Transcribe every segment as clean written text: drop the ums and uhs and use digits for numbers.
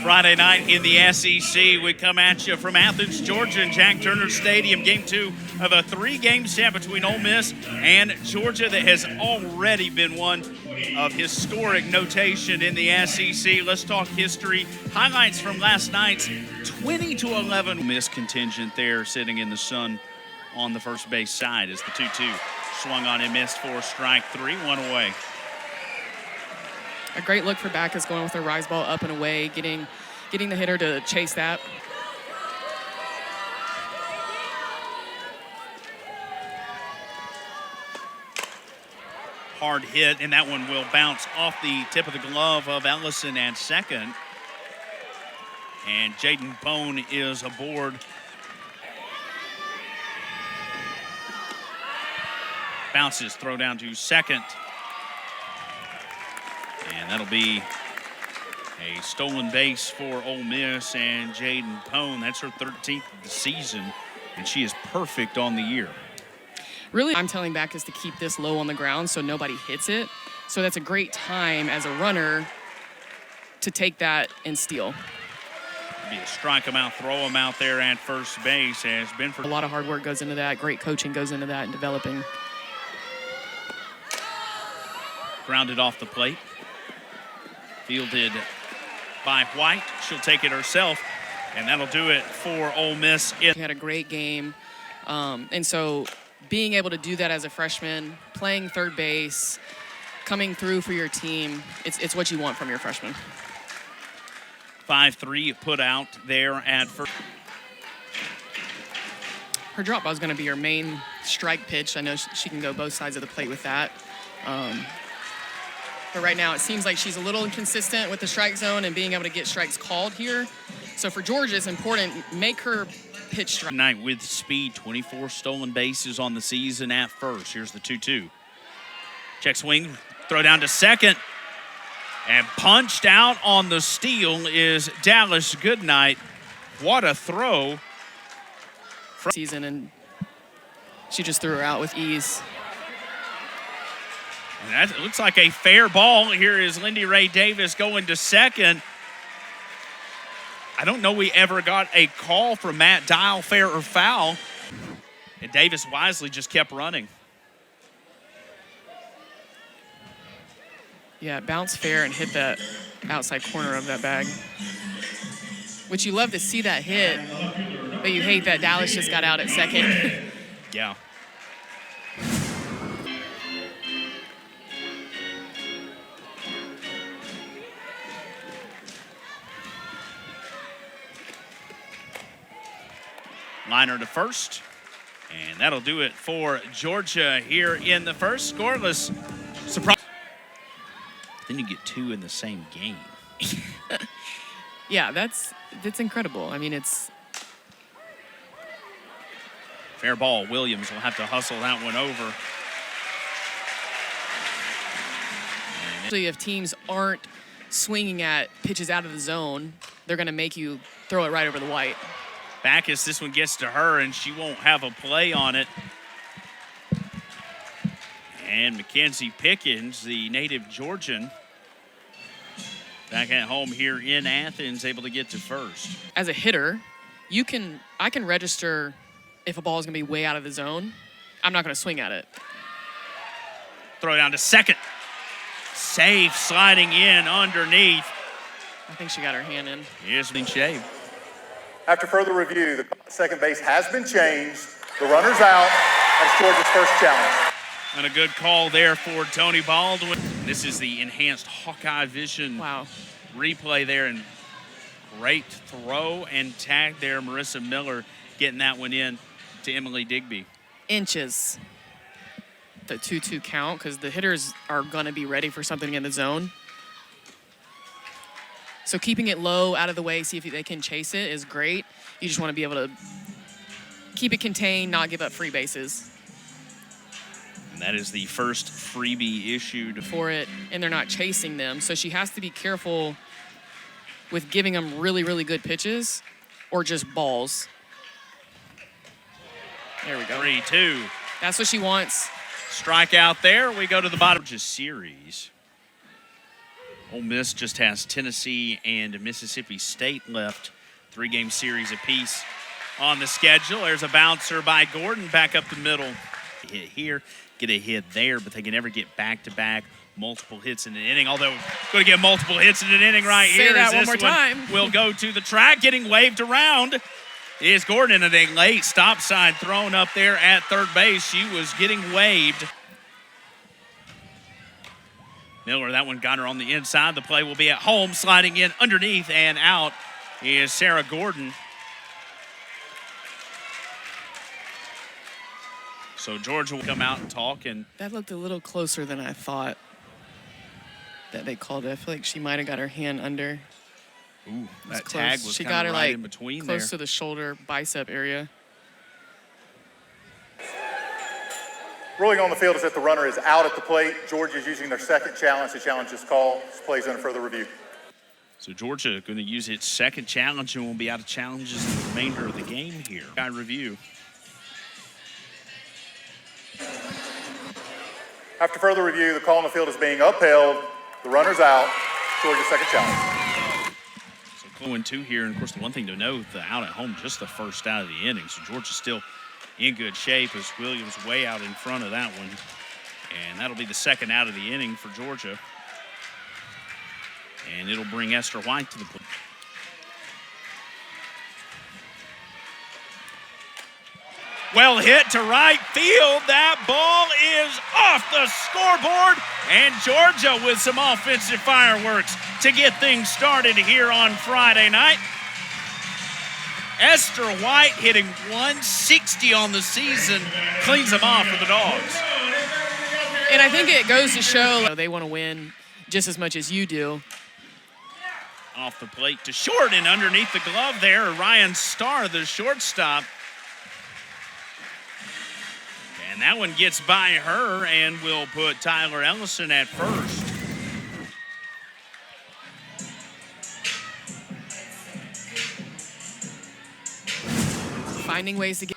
Friday night in the SEC. We come at you from Athens, Georgia, and Jack Turner Stadium. Game 2 of a 3-game set between Ole Miss and Georgia that has already been one of historic notation in the SEC. Let's talk history. Highlights from last night's 20-11 Miss contingent there sitting in the sun on the first base side as the 2-2 swung on and missed for strike 3, 1 away. A great look for Backus going with a rise ball up and away, getting the hitter to chase that. Hard hit, and that one will bounce off the tip of the glove of Ellison at second. And Jaden Bone is aboard. Bounces, throw down to second. And that'll be a stolen base for Ole Miss and Jaden Bone. That's her 13th of the season, and she is perfect on the year. Really, I'm telling Backus to keep this low on the ground so nobody hits it. So that's a great time as a runner to take that and steal. Be a strike him out, throw him out there at first base has been for a lot of hard work goes into that. Great coaching goes into that and developing. Grounded off the plate. Fielded by White. She'll take it herself, and that'll do it for Ole Miss. She had a great game, and so being able to do that as a freshman, playing third base, coming through for your team, it's what you want from your freshman. 5-3 put out there at first. Her drop ball is going to be her main strike pitch. I know she can go both sides of the plate with that. But right now, it seems like she's a little inconsistent with the strike zone and being able to get strikes called here. So for Georgia, it's important, make her pitch strike. Tonight with speed, 24 stolen bases on the season at first. Here's the 2-2. Check swing, throw down to second. And punched out on the steal is Dallas Goodnight. What a throw. Season, and she just threw her out with ease. And that looks like a fair ball. Here is Lindy Ray Davis going to second. I don't know we ever got a call from Matt Dial, fair or foul. And Davis wisely just kept running. Yeah, bounce fair and hit that outside corner of that bag. Which you love to see that hit, but you hate that Dallas just got out at second. Yeah. Liner to first, and that'll do it for Georgia here in the first. Scoreless. Surprise. Then you get 2 in the same game. Yeah, that's incredible. I mean, it's fair ball. Williams will have to hustle that one over. Actually, if teams aren't swinging at pitches out of the zone, they're going to make you throw it right over the white. Backus, this one gets to her, and she won't have a play on it. And Mackenzie Pickens, the native Georgian, back at home here in Athens, able to get to first. As a hitter, I can register if a ball is going to be way out of the zone. I'm not going to swing at it. Throw down to second. Safe, sliding in underneath. I think she got her hand in. Yes, been shaved. After further review, the second base has been changed. The runner's out. That's Georgia's first challenge. And a good call there for Tony Baldwin. This is the enhanced Hawkeye Vision replay there. And great throw and tag there. Marissa Miller getting that one in to Emily Digby. Inches. The 2-2 count because the hitters are going to be ready for something in the zone. So keeping it low, out of the way, see if they can chase it is great. You just want to be able to keep it contained, not give up free bases. And that is the first freebie issued for it, and they're not chasing them. So she has to be careful with giving them really, really good pitches or just balls. There we go. 3-2. That's what she wants. Strikeout there. We go to the bottom of the series. Ole Miss just has Tennessee and Mississippi State left. 3-game series apiece on the schedule. There's a bouncer by Gordon back up the middle. Hit here, get a hit there, but they can never get back-to-back multiple hits in an inning. Although, going to get multiple hits in an inning right Say here. that As one this more time. Will go to the track, getting waved around. Is Gordon, and a late stop sign thrown up there at third base. She was getting waved. Miller, that one got her on the inside. The play will be at home, sliding in underneath and out is Sarah Gordon. So Georgia will come out and talk. And That looked a little closer than I thought that they called it. I feel like she might have got her hand under. ooh, that Close. tag was she kind got of her right like in between close there. to the shoulder bicep area. Ruling on the field is that the runner is out at the plate. Georgia is using their second challenge to challenge this call. This play is under further review. So Georgia going to use its second challenge and will be out of challenges the remainder of the game here. Guy review. After further review, the call on the field is being upheld. The runner's out. Georgia's second challenge. So 0-2 here, and of course the one thing to note, the out at home, just the first out of the inning. So Georgia's still in good shape as Williams way out in front of that one. And that'll be the second out of the inning for Georgia. And it'll bring Esther White to the plate. Well hit to right field. That ball is off the scoreboard. And Georgia with some offensive fireworks to get things started here on Friday night. Esther White hitting 160 on the season, cleans them off for the Dogs. And I think it goes to show they want to win just as much as you do. Off the plate to short and underneath the glove there, Ryan Starr, the shortstop. And that one gets by her and will put Tyler Ellison at first. Finding ways to get.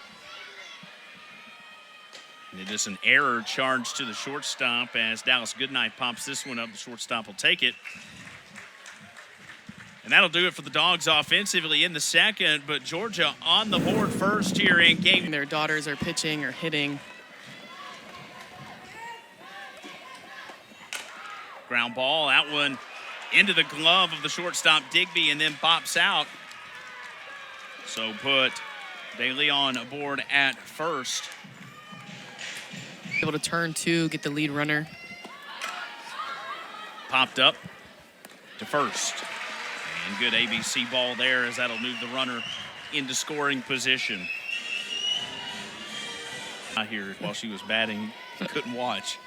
And it is an error charge to the shortstop as Dallas Goodnight pops this one up. The shortstop will take it. And that'll do it for the Dogs offensively in the second, but Georgia on the board first here in game. Their daughters are pitching or hitting. Ground ball, that one into the glove of the shortstop Digby and then pops out. So put DeLeon aboard at first. Able to turn two, get the lead runner. Popped up to first. And good ABC ball there as that'll move the runner into scoring position. I hear while she was batting, couldn't watch.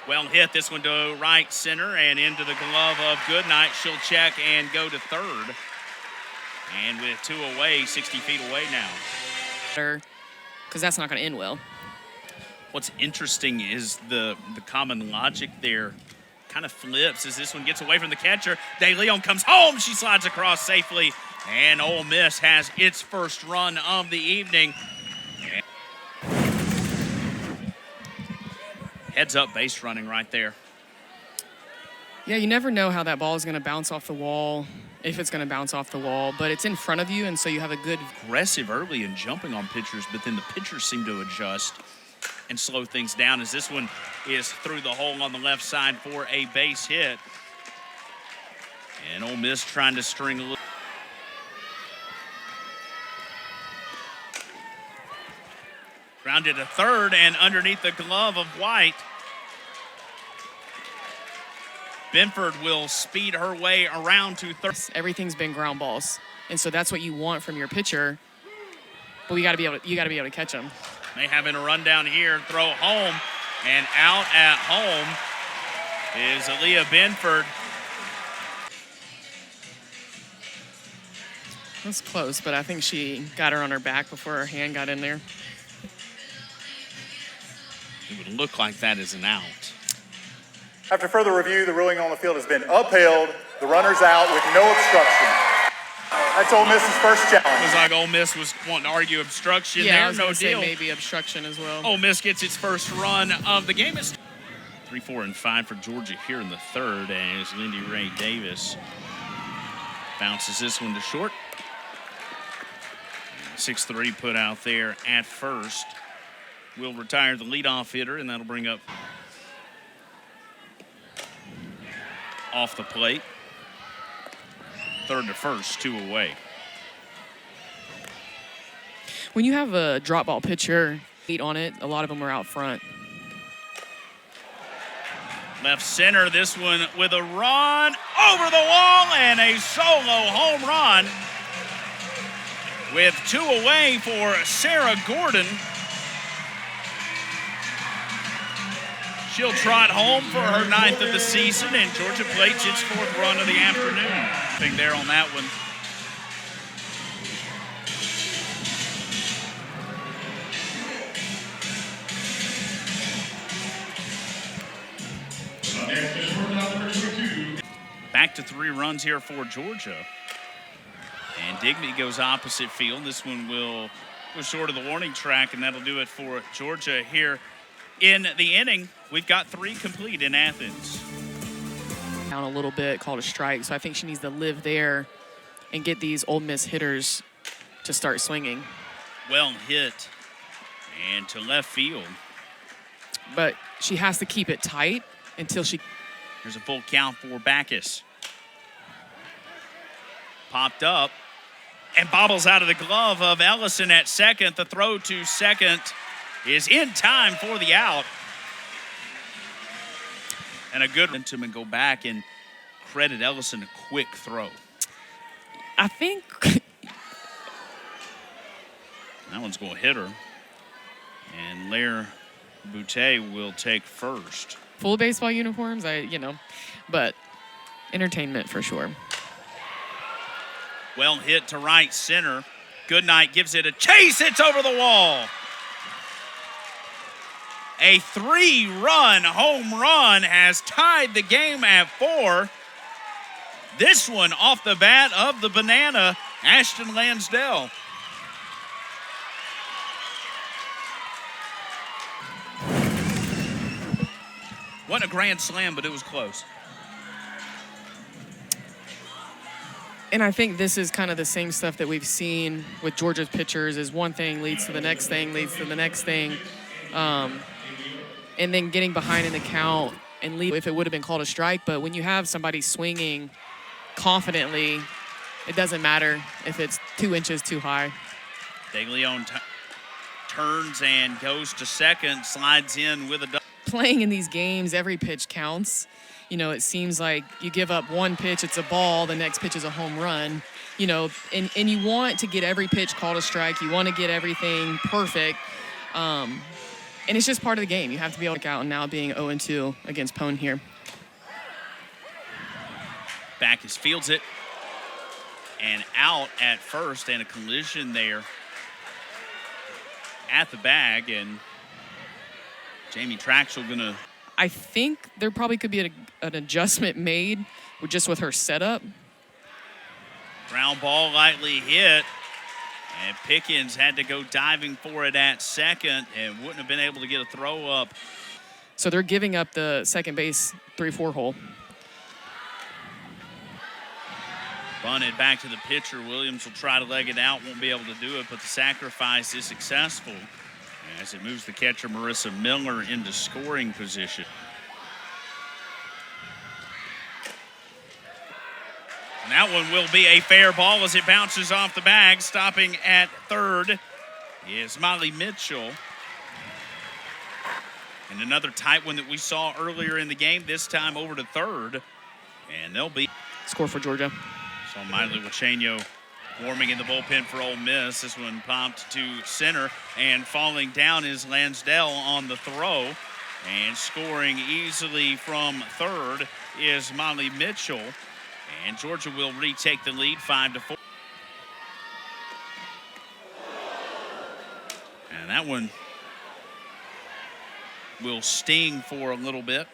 Well hit, this one to right center and into the glove of Goodnight. She'll check and go to third. And with two away, 60 feet away now. Because that's not going to end well. What's interesting is the common logic there kind of flips as this one gets away from the catcher. DeLeon comes home. She slides across safely. And Ole Miss has its first run of the evening. Heads up base running right there. Yeah, you never know how that ball is going to bounce off the wall, if it's going to bounce off the wall, but it's in front of you, and so you have a good. Aggressive early in jumping on pitchers, but then the pitchers seem to adjust and slow things down as this one is through the hole on the left side for a base hit. And Ole Miss trying to string a little. Grounded to third and underneath the glove of White. Benford will speed her way around to third. Everything's been ground balls, and so that's what you want from your pitcher. But you got to be able to catch them. May having a run down here, throw home, and out at home is Aaliyah Benford. That's close, but I think she got her on her back before her hand got in there. It would look like that is an out. After further review, the ruling on the field has been upheld. The runner's out with no obstruction. That's Ole Miss's first It was challenge. like Ole Miss was wanting to argue obstruction Yeah, I there. was No gonna say deal. maybe obstruction as well. Ole Miss gets its first run of the game. 3, 4, and 5 for Georgia here in the third as Lindy Ray Davis bounces this one to short. 6-3 put out there at first. Will retire the leadoff hitter, and that'll bring up off the plate. Third to first, 2 away. When you have a drop ball pitcher on it, a lot of them are out front. Left center, this one with a run over the wall and a solo home run with 2 away for Sarah Gordon. She'll trot home for her 9th of the season, and Georgia plates its 4th run of the afternoon. I think there on that one. Back to 3 runs here for Georgia. And Digby goes opposite field. This one will go short of the warning track, and that'll do it for Georgia here in the inning. We've got 3 complete in Athens. Down a little bit, called a strike. So I think she needs to live there and get these Ole Miss hitters to start swinging. Well hit and to left field. But she has to keep it tight until she... There's a full count for Backus. Popped up and bobbles out of the glove of Ellison at second. The throw to second is in time for the out. And a good momentum and go back and credit Ellison a quick throw. I think... That one's going to hit her. And Lair Boutte will take first. Full baseball uniforms, but entertainment for sure. Well hit to right center. Goodnight gives it a chase. It's over the wall. A 3-run home run has tied the game at 4. This one off the bat of the Banana, Ashton Lansdell. Wasn't a grand slam, but it was close. And I think this is kind of the same stuff that we've seen with Georgia's pitchers is one thing leads to the next thing, leads to the next thing. And then getting behind in the count and leave if it would have been called a strike. But when you have somebody swinging confidently, it doesn't matter if it's 2 inches too high. DeLeon turns and goes to second, slides in with a double. Playing in these games, every pitch counts. It seems like you give up one pitch, it's a ball, the next pitch is a home run. And you want to get every pitch called a strike. You want to get everything perfect. And it's just part of the game. You have to be able to out, and now being 0-2 against Pone here. Backus fields it. And out at first, and a collision there at the bag, and Jamie Traxel gonna... I think there probably could be an adjustment made with her setup. Ground ball lightly hit, and Pickens had to go diving for it at second and wouldn't have been able to get a throw up. So they're giving up the second base 3-4 hole. Bunted back to the pitcher. Williams will try to leg it out, won't be able to do it, but the sacrifice is successful as it moves the catcher Marissa Miller into scoring position. And that one will be a fair ball as it bounces off the bag. Stopping at third is Molly Mitchell. And another tight one that we saw earlier in the game, this time over to third. And they'll be... Score for Georgia. So Miley Wachenio warming in the bullpen for Ole Miss. This one popped to center, and falling down is Lansdell on the throw. And scoring easily from third is Molly Mitchell. And Georgia will retake the lead 5-4. And that one will sting for a little bit.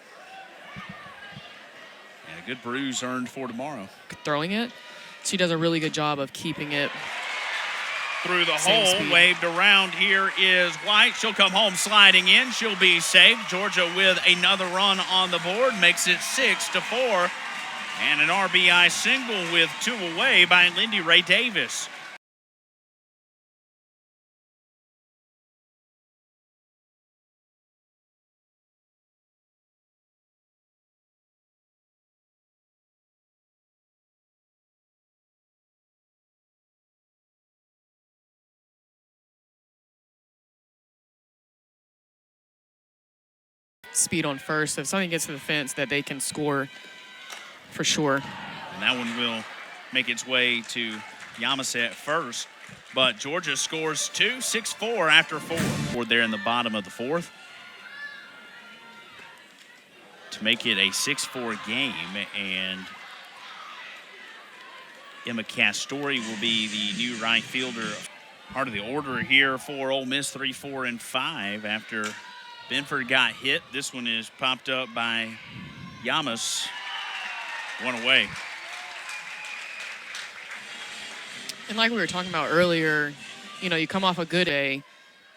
And a good bruise earned for tomorrow. Throwing it. She does a really good job of keeping it through the Same hole, speed. waved around. Here is White. She'll come home sliding in. She'll be safe. Georgia with another run on the board, makes it 6-4. And an RBI single with 2 away by Lindy Ray Davis. Speed on first. If something gets to the fence, that they can score for sure. And that one will make its way to Yamase at first. But Georgia scores 2, 6-4 after 4. There in the bottom of the 4th to make it a 6-4 game. And Emma Castori will be the new right fielder. Part of the order here for Ole Miss, 3, 4, and 5 after Benford got hit. This one is popped up by Yamas. 1 away. And like we were talking about earlier, you know, you come off a good day.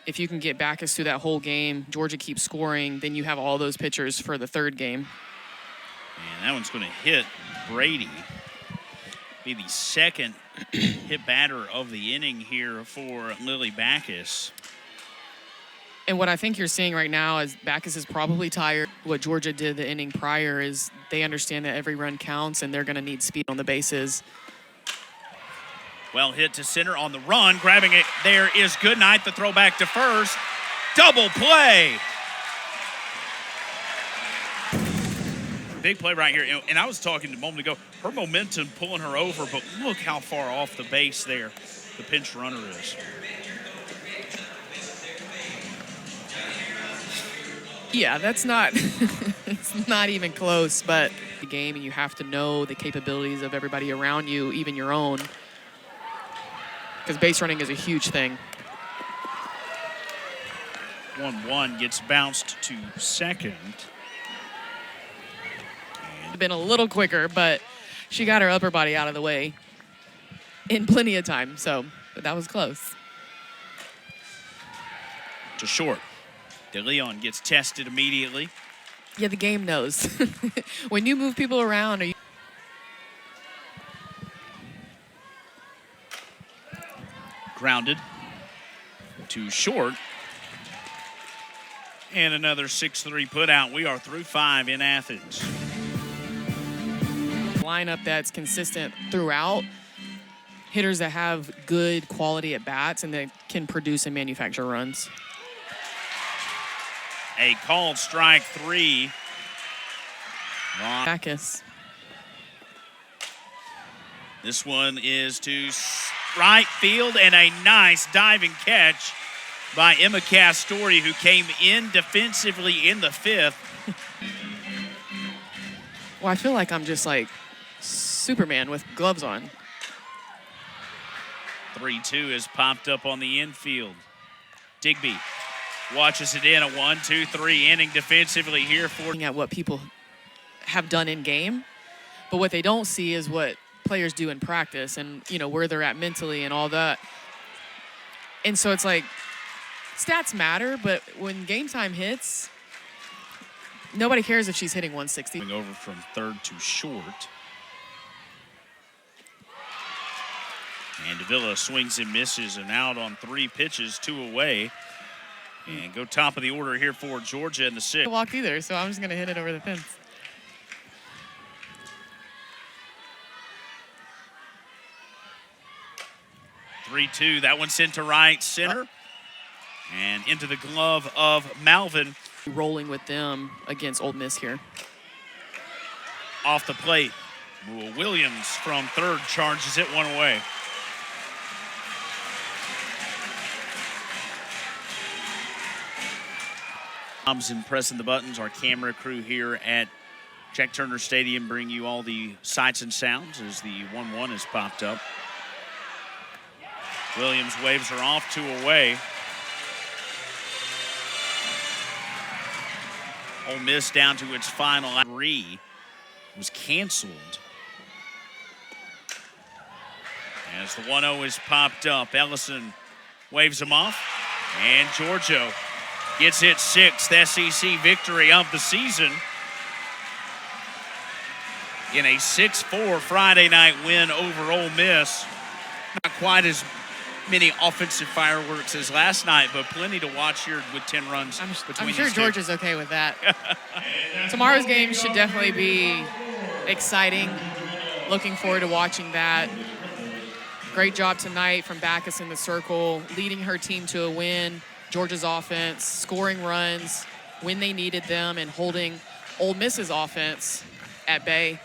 If you can get Backus through that whole game, Georgia keeps scoring, then you have all those pitchers for the third game. And that one's going to hit Brady. Be the second hit batter of the inning here for Lily Backus. And what I think you're seeing right now is Backus is probably tired. What Georgia did the inning prior is they understand that every run counts and they're going to need speed on the bases. Well hit to center on the run. Grabbing it there is Goodnight. The throw back to first. Double play. Big play right here. And I was talking a moment ago, her momentum pulling her over, but look how far off the base there the pinch runner is. Yeah, that's not it's not even close, but the game, and you have to know the capabilities of everybody around you, even your own, because base running is a huge thing. 1-1 gets bounced to second. Been a little quicker, but she got her upper body out of the way in plenty of time, but that was close. To short. De Leon gets tested immediately. Yeah, the game knows. When you move people around, Grounded to short. And another 6-3 put out. We are through 5 in Athens. Lineup that's consistent throughout. Hitters that have good quality at bats and that can produce and manufacture runs. A called strike 3. Backus. This one is to right field, and a nice diving catch by Emma Castori, who came in defensively in the 5th. Well, I feel like I'm just like Superman with gloves on. 3-2 is popped up on the infield. Digby watches it in, a 1-2-3 inning defensively here for. At what people have done in game, but what they don't see is what players do in practice, and you know where they're at mentally and all that. And so it's like stats matter, but when game time hits, nobody cares if she's hitting 160. Going over from third to short. And Davila swings and misses, and out on 3 pitches, 2 away. And go top of the order here for Georgia in the 6th. I walked either, so I'm just going to hit it over the fence. (3-2). That one sent to right center. And into the glove of Malvin. Rolling with them against Ole Miss here. Off the plate. Williams from third charges it 1 away. And pressing the buttons. Our camera crew here at Jack Turner Stadium bring you all the sights and sounds as the 1-1 is popped up. Williams waves her off, 2 away. Ole Miss down to its final 3 was canceled. As the 1-0 is popped up, Ellison waves them off, and Georgia gets its 6th SEC victory of the season in a 6-4 Friday night win over Ole Miss. Not quite as many offensive fireworks as last night, but plenty to watch here with 10 runs between I'm sure these two. Georgia's okay with that. Tomorrow's game should definitely be exciting. Looking forward to watching that. Great job tonight from Backus in the circle, leading her team to a win. Georgia's offense, scoring runs when they needed them and holding Ole Miss's offense at bay.